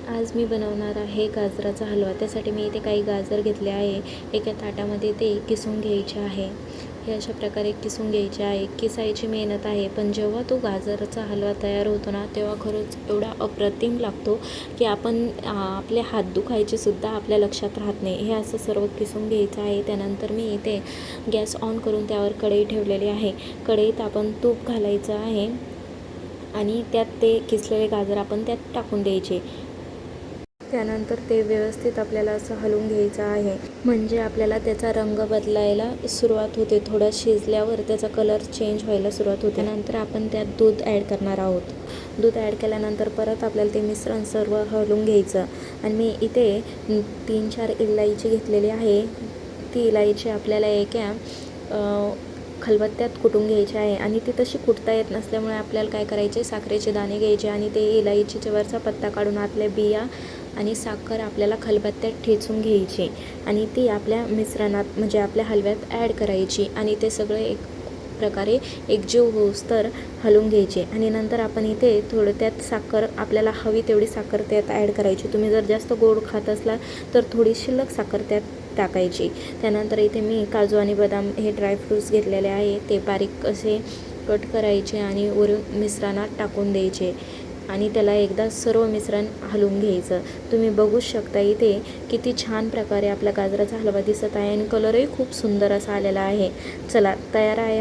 आज मी बनवणार आहे गाजराचा हलवा. त्यासाठी मी इथे काही गाजर घेतले आहे. एका ताटामध्ये ते किसून घ्यायचे आहे. हे अशा प्रकारे किसून घ्यायचे आहे. किसायची मेहनत आहे, पण जेव्हा तो गाजराचा हलवा तयार होतो ना, तेव्हा खरंच एवढा अप्रतिम लागतो की आपले हात दुखायचे सुद्धा आपल्या लक्षात राहत नाही. हे असं सर्व किसून घ्यायचं आहे. त्यानंतर मी इथे गॅस ऑन करून त्यावर कढई ठेवलेली आहे. कढईत आपण तूप घालायचं आहे आणि त्यात ते किसलेले गाजर आपण त्यात टाकून द्यायचे. त्यानंतर ते व्यवस्थित आपल्याला असं हलवून घ्यायचं आहे, म्हणजे आपल्याला त्याचा रंग बदलायला सुरुवात होते. थोडा शिजल्यावर त्याचा कलर चेंज व्हायला सुरुवात होते. त्यानंतर आपण त्यात दूध ॲड करणार आहोत. दूध ॲड केल्यानंतर परत आपल्याला ते मिश्रण सर्व हलवून घ्यायचं. आणि मी इथे 3-4 इलायची घेतलेली आहे. ती इलायची आपल्याला एका खलबत्त्यात कुटून घ्यायची आहे. आणि ती तशी कुटता येत नसल्यामुळे आपल्याला काय करायचे, साखरेचे दाणे घ्यायचे आणि ते इलायचीच्या वरचा पत्ता काढून आतल्या बिया आणि साखर आपल्याला खलबत्त्यात ठेचून घ्यायची आणि ती आपल्या मिश्रणात म्हणजे आपल्या हलव्यात ॲड करायची आणि ते सगळं एक प्रकारे एकजीव होऊस्तर हलवून घ्यायचे. आणि नंतर आपण इथे थोडं त्यात साखर आपल्याला हवी तेवढी साखर त्यात ॲड करायची. तुम्ही जर जास्त गोड खात असला तर थोडी शिल्लक साखर त्यात टाकायची. त्यानंतर इथे मी काजू आणि बदाम हे ड्रायफ्रूट्स घेतलेले आहे. ते बारीक असे कट करायचे आणि वरून मिश्रणात टाकून द्यायचे आणि त्याला एकदा सर्व मिश्रण हलवून घ्यायचं. तुम्ही बघू शकता इथे किती छान प्रकारे आपला गाजराचा हलवा दिसत आहे आणि कलरही खूप सुंदर असा आलेला आहे. चला, तयार आहे